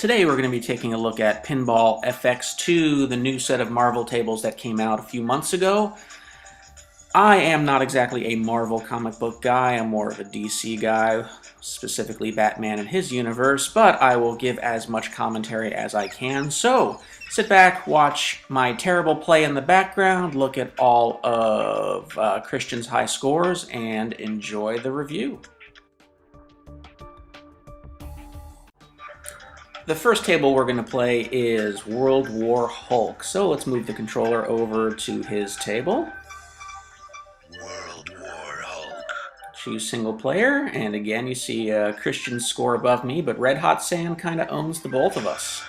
Today we're going to be taking a look at Pinball FX2, the new set of Marvel tables that came out a few months ago. I am not exactly a Marvel comic book guy, I'm more of a DC guy, specifically Batman and his universe, but I will give as much commentary as I can. So, sit back, watch my terrible play in the background, look at all of Christian's high scores, and enjoy the review. The first table we're going to play is World War Hulk. So let's move the controller over to his table. World War Hulk. Choose single player, and again you see Christian's score above me, but Red Hot Sam kind of owns the both of us.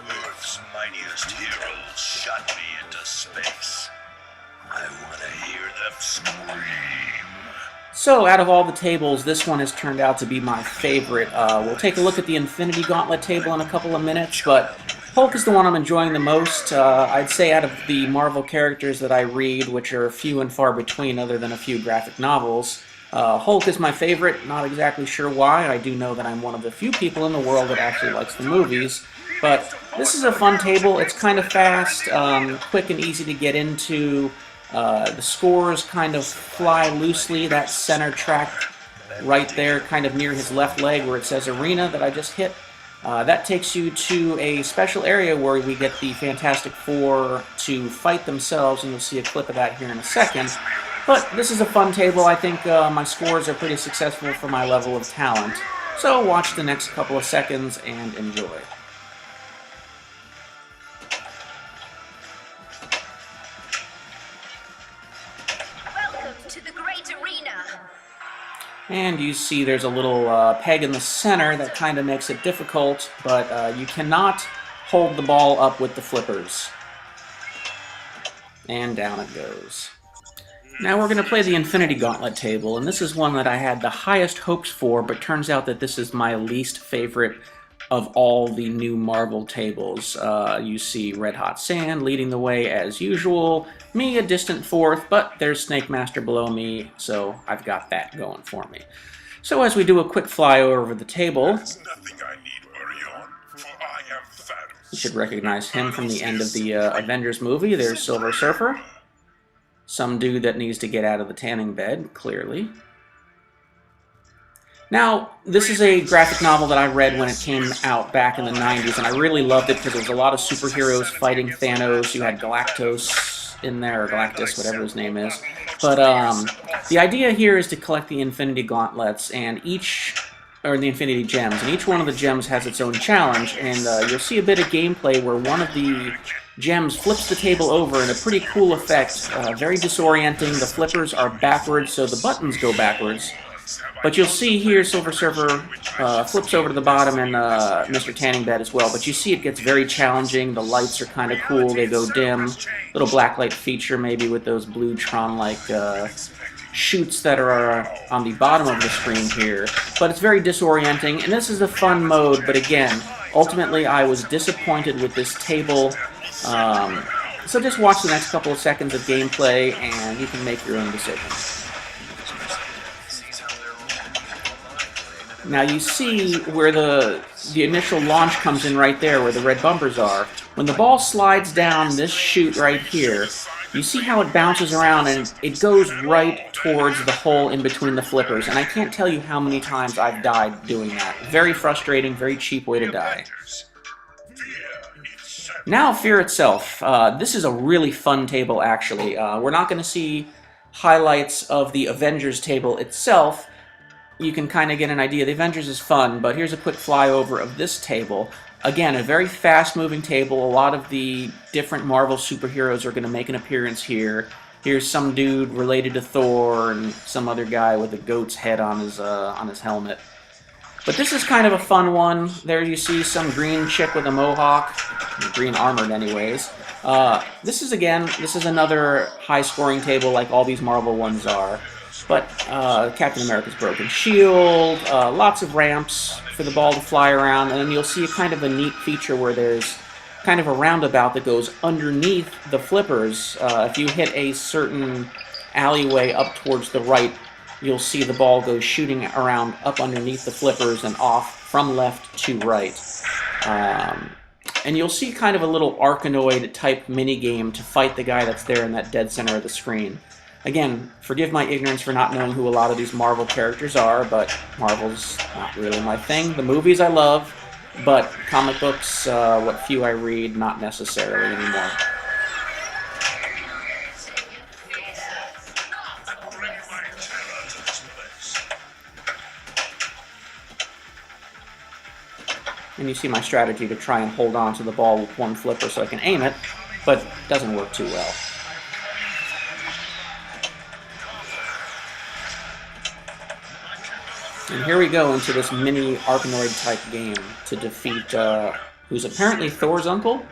Earth's mightiest heroes shot me into space. I want to hear them scream. So, out of all the tables, this one has turned out to be my favorite. We'll take a look at the Infinity Gauntlet table in a couple of minutes, but Hulk is the one I'm enjoying the most. I'd say out of the Marvel characters that I read, which are few and far between other than a few graphic novels, Hulk is my favorite. Not exactly sure why. I do know that I'm one of the few people in the world that actually likes the movies. But this is a fun table. It's kind of fast, quick and easy to get into. The scores kind of fly loosely. That center track right there, kind of near his left leg where it says Arena that I just hit, that takes you to a special area where we get the Fantastic Four to fight themselves, and you'll see a clip of that here in a second. But this is a fun table. I think my scores are pretty successful for my level of talent. So watch the next couple of seconds and enjoy. To the great arena. And you see there's a little peg in the center that kind of makes it difficult, but you cannot hold the ball up with the flippers. And down it goes. Now we're going to play the Infinity Gauntlet table, and this is one that I had the highest hopes for, but turns out that this is my least favorite of all the new Marvel tables. You see Red Hot Sand leading the way as usual, me a distant fourth, but there's Snake Master below me, so I've got that going for me. So as we do a quick flyover over the table, There's nothing I need worry on, for I am Thanos. you should recognize him from the end of the Avengers movie. There's Silver Surfer, some dude that needs to get out of the tanning bed, clearly. Now, this is a graphic novel that I read when it came out back in the 90s, and I really loved it because there was a lot of superheroes fighting Thanos. You had Galactus in there, or Galactus, whatever his name is. But the idea here is to collect the Infinity Gauntlets, and or the Infinity Gems, and each one of the gems has its own challenge, and you'll see a bit of gameplay where one of the gems flips the table over in a pretty cool effect, very disorienting. The flippers are backwards, so the buttons go backwards. But you'll see here Silver Surfer flips over to the bottom, and Mr. Tanning Bed as well. But you see it gets very challenging. The lights are kind of cool. They go dim. Little blacklight feature maybe with those blue Tron-like shoots that are on the bottom of the screen here. But it's very disorienting, and this is a fun mode. But again, ultimately I was disappointed with this table. So just watch the next couple of seconds of gameplay, and you can make your own decision. Now you see where the initial launch comes in right there, where the red bumpers are. When the ball slides down this chute right here, you see how it bounces around and it goes right towards the hole in between the flippers. And I can't tell you how many times I've died doing that. Very frustrating, very cheap way to die. Now Fear itself. This is a really fun table actually. We're not going to see highlights of the Avengers table itself. You can kind of get an idea. The Avengers is fun, but here's a quick flyover of this table. Again, a very fast-moving table. A lot of the different Marvel superheroes are going to make an appearance here. Here's some dude related to Thor and some other guy with a goat's head on his helmet. But this is kind of a fun one. There you see some green chick with a mohawk, green armored anyways. This is another high-scoring table like all these Marvel ones are. But Captain America's broken shield, lots of ramps for the ball to fly around, and then you'll see kind of a neat feature where there's kind of a roundabout that goes underneath the flippers. If you hit a certain alleyway up towards the right, you'll see the ball go shooting around up underneath the flippers and off from left to right. And you'll see kind of a little Arkanoid type mini game to fight the guy that's there in that dead center of the screen. Again, forgive my ignorance for not knowing who a lot of these Marvel characters are, but Marvel's not really my thing. The movies I love, but comic books, what few I read, not necessarily anymore. And you see my strategy to try and hold on to the ball with one flipper so I can aim it, but it doesn't work too well. And here we go into this mini Arkanoid type game to defeat who's apparently Thor's uncle.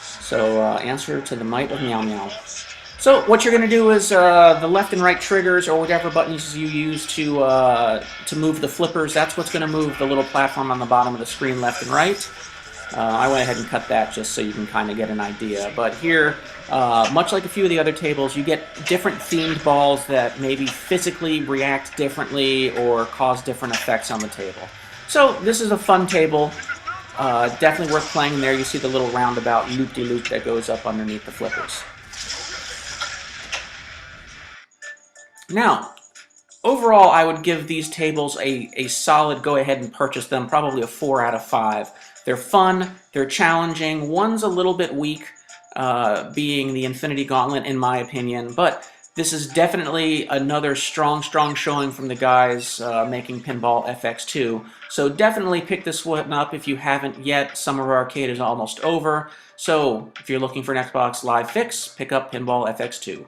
So answer to the might of Meow Meow. So what you're going to do is the left and right triggers, or whatever buttons you use to move the flippers, that's what's going to move the little platform on the bottom of the screen left and right. I went ahead and cut that just so you can kind of get an idea. But here, much like a few of the other tables, you get different themed balls that maybe physically react differently or cause different effects on the table. So this is a fun table. Definitely worth playing. There you see the little roundabout loop-de-loop that goes up underneath the flippers. Now, overall, I would give these tables a solid go ahead and purchase them, probably a 4 out of 5. They're fun, they're challenging. One's a little bit weak, being the Infinity Gauntlet, in my opinion, but this is definitely another strong showing from the guys making Pinball FX2. So definitely pick this one up if you haven't yet. Summer Arcade is almost over, so if you're looking for an Xbox Live fix, pick up Pinball FX2.